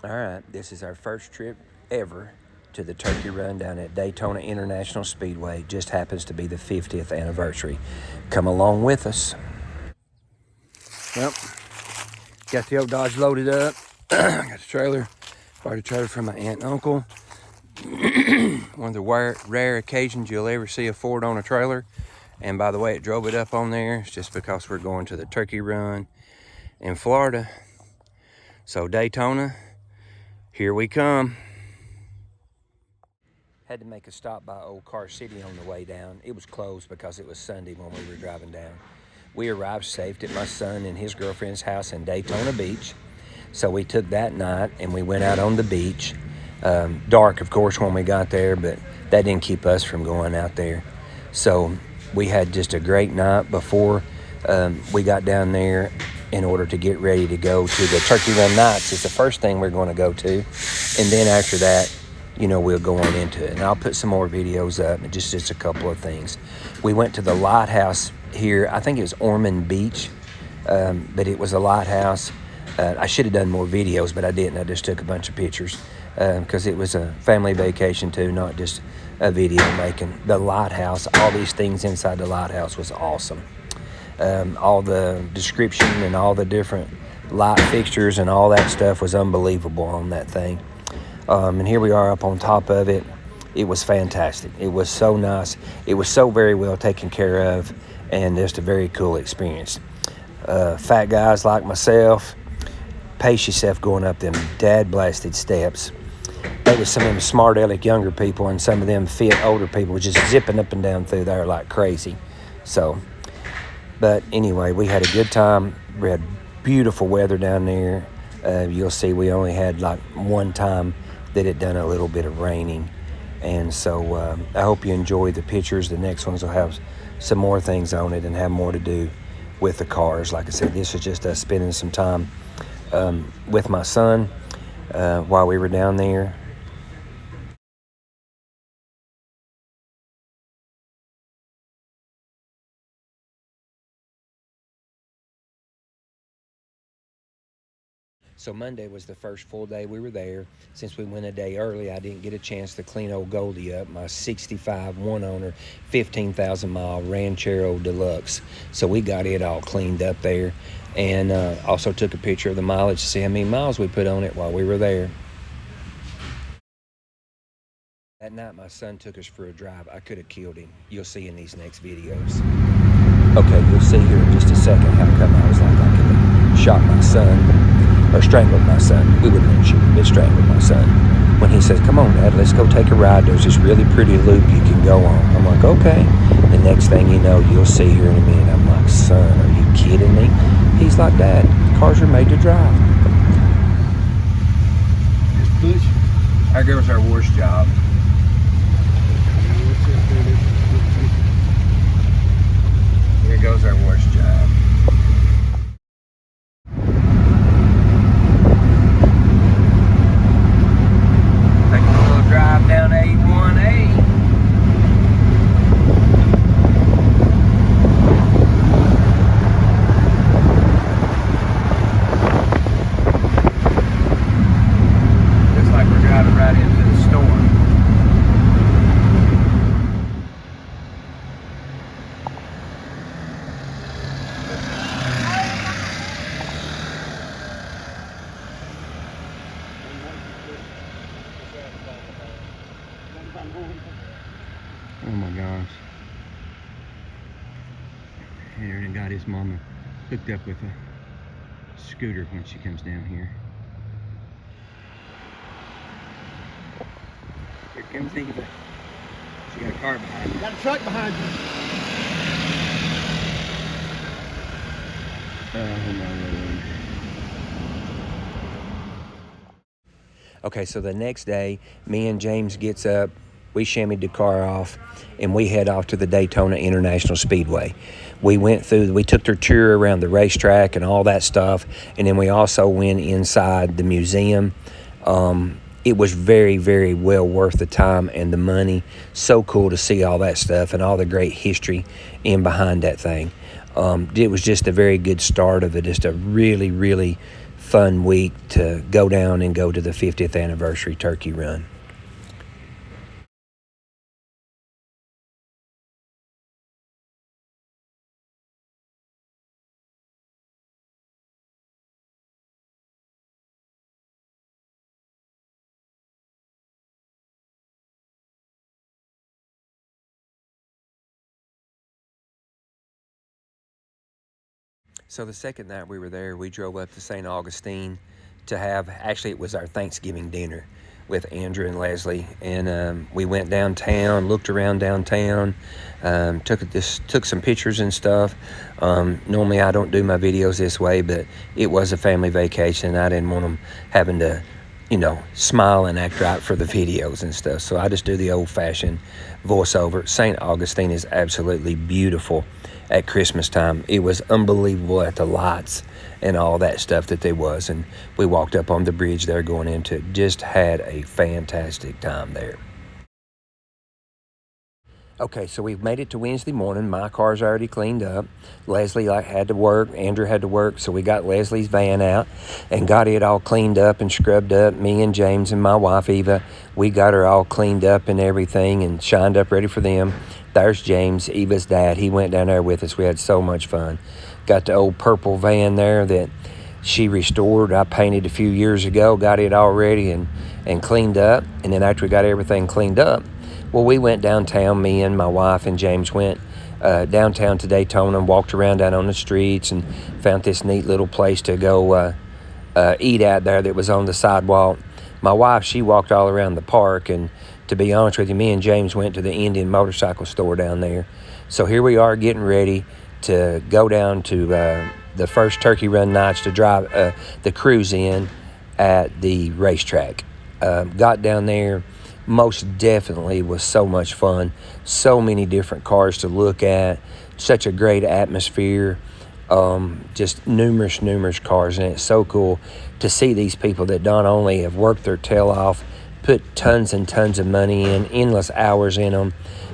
All right, this is our first trip ever to the turkey run down at Daytona International Speedway. Just happens to be the 50th anniversary. Come along with us. Well, got the old Dodge loaded up. Got the trailer, borrowed a trailer from my aunt and uncle. One of the rare occasions you'll ever see a Ford on a trailer. And by the way, it drove it up on there. It's just because we're going to the turkey run in Florida. So Daytona, here we come. Had to make a stop by Old Car City on the way down. It was closed because it was Sunday when we were driving down. We arrived safe at my son and his girlfriend's house in Daytona Beach. So we took that night and we went out on the beach. Dark, of course, when we got there, but that didn't keep us from going out there. So we had just a great night before we got down there in order to get ready to go to the Turkey Run Nights. It's the first thing we're going to go to. And then after that, we'll go on into it. And I'll put some more videos up and just a couple of things. We went to the lighthouse here. I think it was Ormond Beach, but it was a lighthouse. I should have done more videos, but I didn't. I just took a bunch of pictures because it was a family vacation too, not just a video making. The lighthouse, all these things inside the lighthouse was awesome. All the description and all the different light fixtures and all that stuff was unbelievable on that thing. And here we are up on top of it. It was fantastic. It was so nice. It was so very well taken care of, and just a very cool experience. Fat guys like myself, pace yourself going up them dad-blasted steps. There was some of them smart aleck younger people, and some of them fit older people were just zipping up and down through there like crazy. But anyway, we had a good time. We had beautiful weather down there. You'll see we only had like one time that it done a little bit of raining. And so I hope you enjoy the pictures. The next ones will have some more things on it and have more to do with the cars. Like I said, this was just us spending some time with my son while we were down there. So Monday was the first full day we were there. Since we went a day early, I didn't get a chance to clean old Goldie up, my 65 one-owner, 15,000-mile Ranchero Deluxe. So we got it all cleaned up there, and also took a picture of the mileage to see how many miles we put on it while we were there. That night, my son took us for a drive. I could have killed him. You'll see in these next videos. Okay, you'll see here in just a second how come I was like I could have shot my son. Or strangled my son. We wouldn't let him shoot, but strangled my son. When he says, "Come on, Dad, let's go take a ride. There's this really pretty loop you can go on." I'm like, "Okay." The next thing you know, you'll see here in a minute. I'm like, "Son, are you kidding me?" He's like, "Dad, cars are made to drive." Just push. Our girl's our worst job. Here goes our worst job. Drive down 81A. Looks like we're driving right into the storm. Oh my gosh. Aaron got his mama hooked up with a scooter when she comes down here. Here comes Eva. She got a car behind her. Got a truck behind you. Oh my Lord. Okay, so the next day, me and James gets up, we shimmied the car off, and we head off to the Daytona International Speedway. We took their tour around the racetrack and all that stuff, and then we also went inside the museum. It was very, very well worth the time and the money. So cool to see all that stuff and all the great history in behind that thing. It was just a very good start of it, just a really, really fun week to go down and go to the 50th anniversary turkey run. So the second night we were there, we drove up to St. Augustine to have, actually it was our Thanksgiving dinner with Andrew and Leslie. And we went downtown, looked around downtown, took some pictures and stuff. Normally I don't do my videos this way, but it was a family vacation. I didn't want them having to, smile and act right for the videos and stuff. So I just do the old-fashioned voiceover. St. Augustine is absolutely beautiful at Christmas time. It was unbelievable at the lights and all that stuff that there was. And we walked up on the bridge there going into it. Just had a fantastic time there. Okay, so we've made it to Wednesday morning. My car's already cleaned up. Leslie had to work. Andrew had to work, so we got Leslie's van out and got it all cleaned up and scrubbed up. Me and James and my wife, Eva, we got her all cleaned up and everything and shined up ready for them. There's James, Eva's dad. He went down there with us. We had so much fun. Got the old purple van there that she restored. I painted a few years ago, got it all ready and cleaned up. And then after we got everything cleaned up, well, we went downtown. Me and my wife and James went downtown to Daytona and walked around down on the streets and found this neat little place to go eat out there that was on the sidewalk. My wife, she walked all around the park, and to be honest with you, me and James went to the Indian motorcycle store down there. So here we are getting ready to go down to the first turkey run nights to drive the cruise in at the racetrack. Got down there. Most definitely was so much fun. So many different cars to look at. Such a great atmosphere. Just numerous cars. And it's so cool to see these people that not only have worked their tail off, put tons and tons of money in, endless hours in them,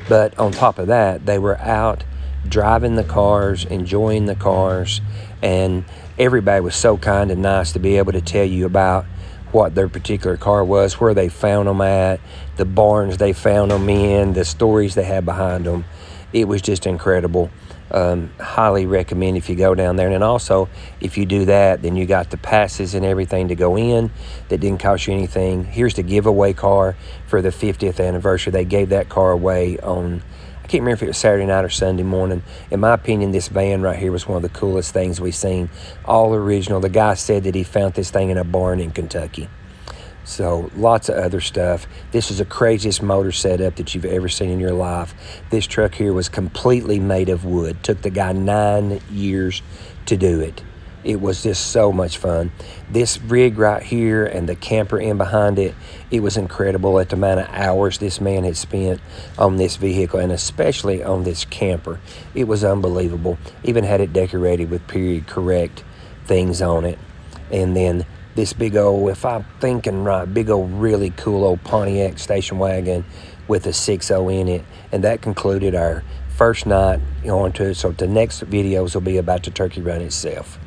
but on top of that, they were out driving the cars, enjoying the cars, and everybody was so kind and nice to be able to tell you about what their particular car was, where they found them at, the barns they found them in, the stories they had behind them. It was just incredible. Highly recommend if you go down there. And then also, if you do that, then you got the passes and everything to go in that didn't cost you anything. Here's the giveaway car for the 50th anniversary. They gave that car away on, I can't remember if it was Saturday night or Sunday morning. In my opinion, this van right here was one of the coolest things we've seen. All original. The guy said that he found this thing in a barn in Kentucky. So lots of other stuff. This is the craziest motor setup that you've ever seen in your life. This truck here was completely made of wood. Took the guy 9 years to do it. It was just so much fun. This rig right here and the camper in behind it, it was incredible at the amount of hours this man had spent on this vehicle, and especially on this camper. It was unbelievable. Even had it decorated with period correct things on it. And then this big old, if I'm thinking right, big old really cool old Pontiac station wagon with a 6.0 in it. And that concluded our first night on to it. So the next videos will be about the turkey run itself.